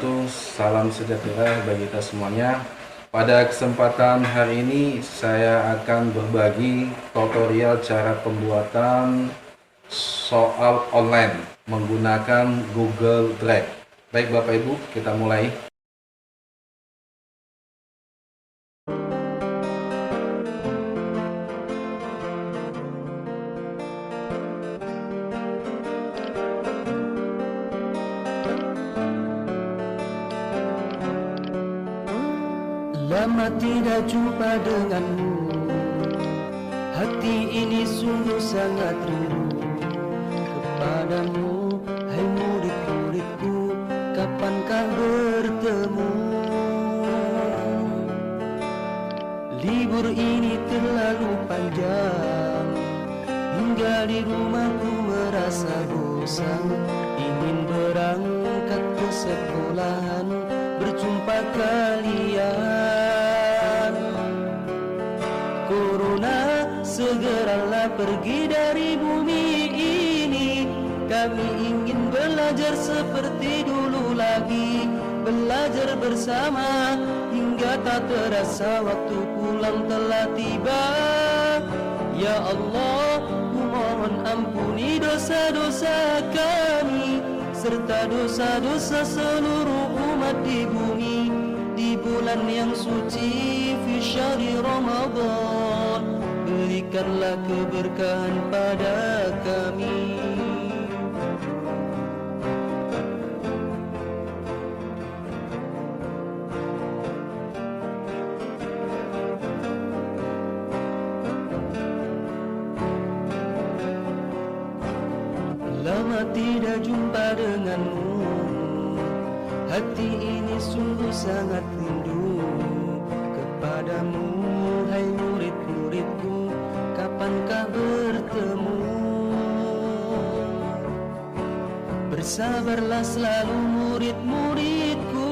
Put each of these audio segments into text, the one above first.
wabarakatuh. Salam sejahtera bagi kita semuanya. Pada kesempatan hari ini saya akan berbagi tutorial cara pembuatan soal online menggunakan Google Drive. Baik Bapak Ibu, kita mulai. Lama tidak jumpa denganmu, hati ini sungguh sangat rindu kepadamu. Hai murid-muridku, kapankah bertemu? Libur ini terlalu panjang, hingga di rumahku merasa bosan. Ingin berangkat ke sekolahan, berjumpa kalian. Corona segeralah pergi dari bumi ini. Kami ingin belajar seperti dulu lagi, belajar bersama hingga tak terasa waktu pulang telah tiba. Ya Allah, ku mohon ampuni dosa-dosa kami serta dosa-dosa seluruh umat di bumi di bulan yang suci fi syahri Ramadan. Berikanlah keberkahan pada kami. Lama tidak jumpa denganmu, hati ini sungguh sangat rindu kepadamu. Hai murid-muridku, kapankah bertemu? Bersabarlah selalu murid-muridku,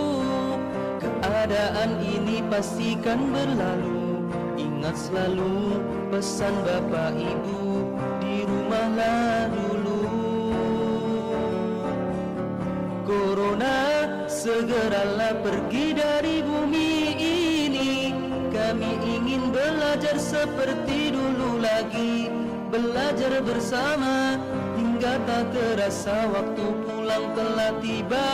keadaan ini pastikan berlalu. Ingat selalu pesan Bapak Ibu, di rumahlah dulu. Corona segeralah pergi dari bumi ini. Kami ingin belajar seperti dulu lagi, belajar bersama hingga tak terasa waktu pulang telah tiba.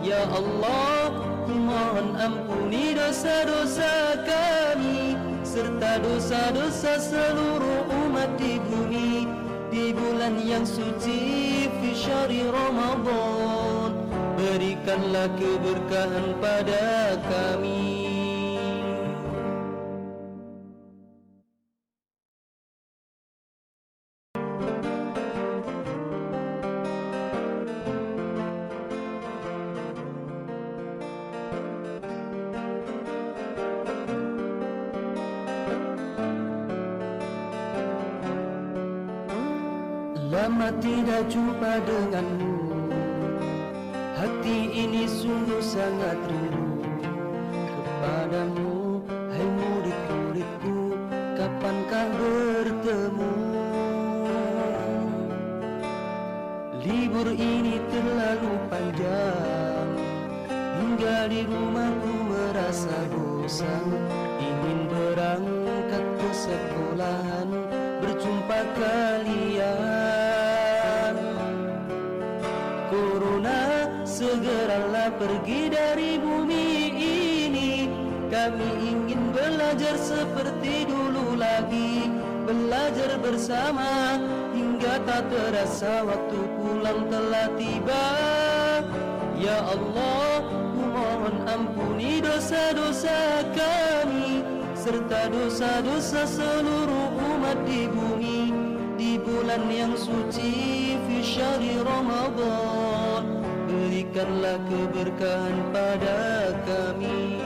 Ya Allah, mohon ampuni dosa-dosa kami serta dosa-dosa seluruh umat di bumi di bulan yang suci fi syahri Ramadan. Berikanlah keberkahan pada kami. Lama tidak jumpa denganmu, hati ini sungguh sangat rindu kepadamu. Hai murid-muridku, kapankah bertemu? Libur ini terlalu panjang, hingga di rumahku merasa bosan. Ingin berangkat ke sekolahan, berjumpa kalian. Corona segeralah pergi dari bumi ini. Kami ingin belajar seperti dulu lagi, belajar bersama hingga tak terasa waktu pulang telah tiba. Ya Allah, ku mohon ampuni dosa-dosa kami serta dosa-dosa seluruh umat di bumi di bulan yang suci fi syahri Ramadan. Berikanlah keberkahan pada kami.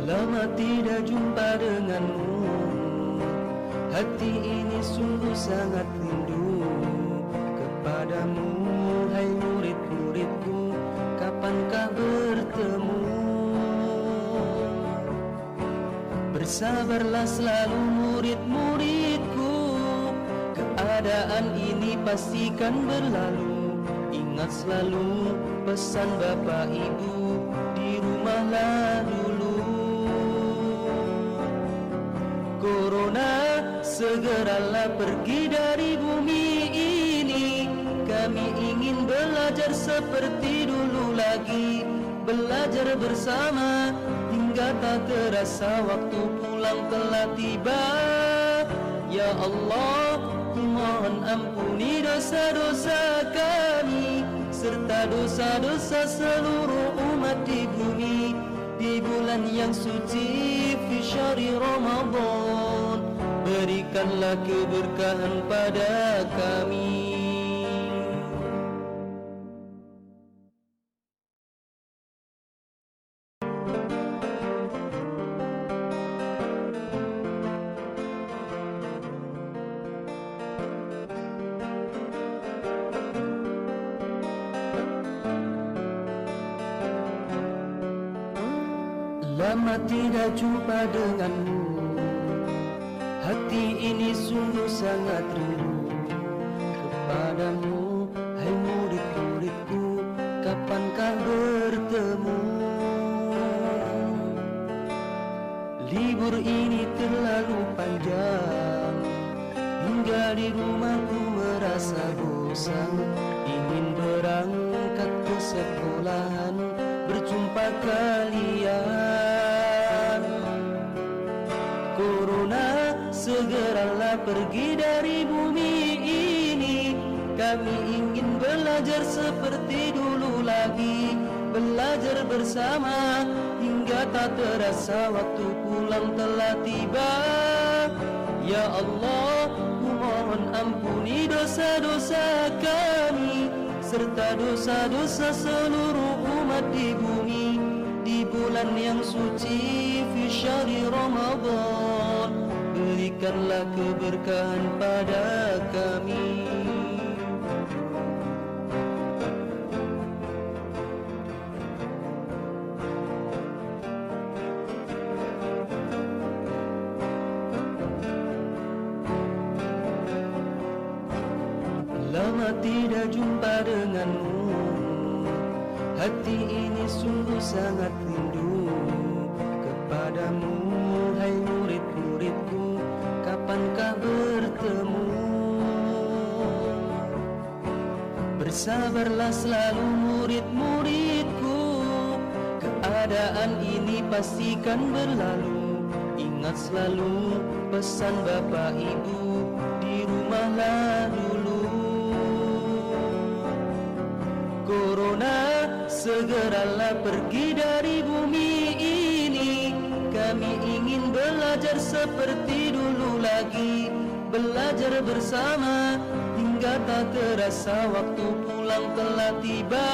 Lama tidak jumpa denganmu, hati ini sungguh sangat rindu kepadamu. Hai murid-muridku, kapankah Bersabarlah selalu murid-muridku, keadaan ini pastikan berlalu. Ingat selalu pesan Bapak Ibu, di rumahlah dulu. Corona segeralah pergi dari bumi ini. Kami ingin belajar seperti dulu lagi, belajar bersama hingga tak terasa waktu pulang telah tiba. Ya Allah, mohon ampuni dosa-dosa kami serta dosa-dosa seluruh umat di bumi di bulan yang suci fi syahri Ramadan. Berikanlah keberkahan pada kami. Lama tidak jumpa denganmu, hati ini sungguh sangat rindu kepadamu. Hai murid-muridku, kapankah bertemu? Libur ini terlalu panjang, hingga di rumahku merasa bosan. Ingin berangkat ke sekolahan, berjumpa kalian. Corona segeralah pergi dari bumi ini. Kami ingin belajar seperti dulu lagi, belajar bersama hingga tak terasa waktu pulang telah tiba. Ya Allah, mohon ampuni dosa-dosa kami serta dosa-dosa seluruh umat di bumi di bulan yang suci fi syahri Ramadan. Berikanlah keberkahan pada kami. Lama tidak jumpa denganmu, hati ini sungguh sangat rindu kepadamu. Hai murid-muridku, kapankah bertemu? Bersabarlah selalu murid-muridku, keadaan ini pastikan berlalu. Ingat selalu pesan Bapak Ibu, di rumahlah dulu. Corona segeralah pergi dari bumi ini. Kami ingin belajar seperti dulu lagi, belajar bersama hingga tak terasa waktu pulang telah tiba.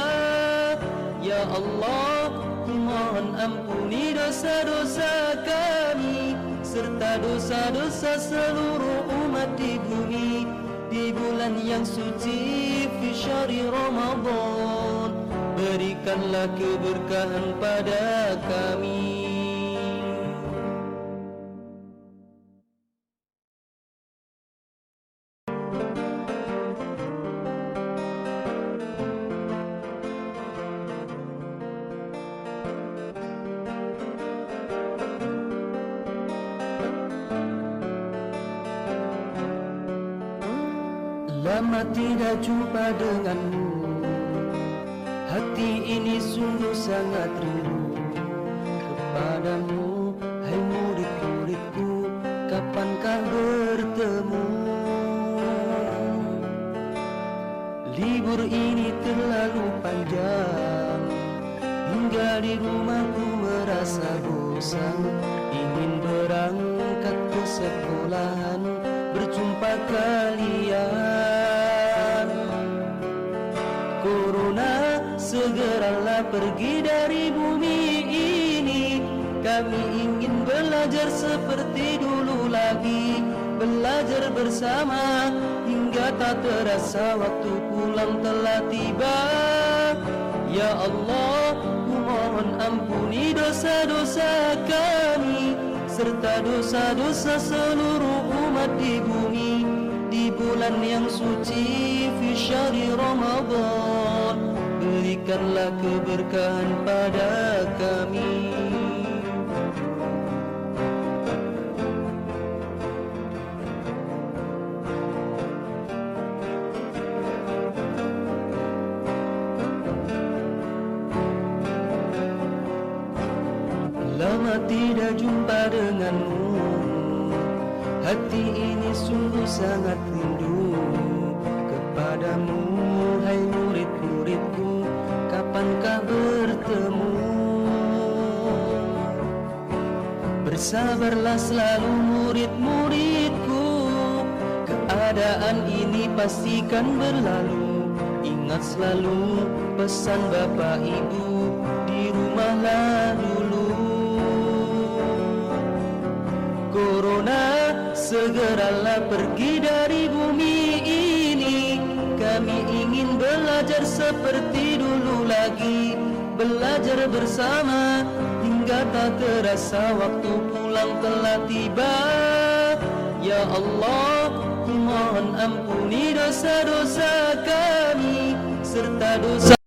Ya Allah, mohon ampuni dosa-dosa kami serta dosa-dosa seluruh umat di bumi di bulan yang suci fi syahri Ramadan. Berikanlah keberkahan pada kami. Lama tidak jumpa denganmu, hati ini sungguh sangat rindu kepadamu. Hai murid-muridku, kapankah bertemu? Libur ini terlalu panjang, hingga di rumahku merasa bosan. Ingin berangkat ke sekolahan, berjumpa kalian. Corona segeralah pergi dari bumi ini. Kami ingin belajar seperti dulu lagi, belajar bersama hingga tak terasa waktu pulang telah tiba. Ya Allah, mohon ampuni dosa-dosa kami serta dosa-dosa seluruh umat di bumi. Di bulan yang suci fi syahri Ramadan, berikanlah keberkahan pada kami. Lama tidak jumpa denganmu, hati ini sungguh sangat rindu kepadamu. Hai murid-muridku, kapankah bertemu? Bersabarlah selalu murid-muridku, keadaan ini pastikan berlalu. Ingat selalu pesan bapak ibu, di rumahlah dulu. Corona, segeralah pergi dari bumi ini. Kami ingin belajar seperti dulu lagi, belajar bersama hingga tak terasa waktu pulang telah tiba. Ya Allah, mohon ampuni dosa-dosa kami serta dosa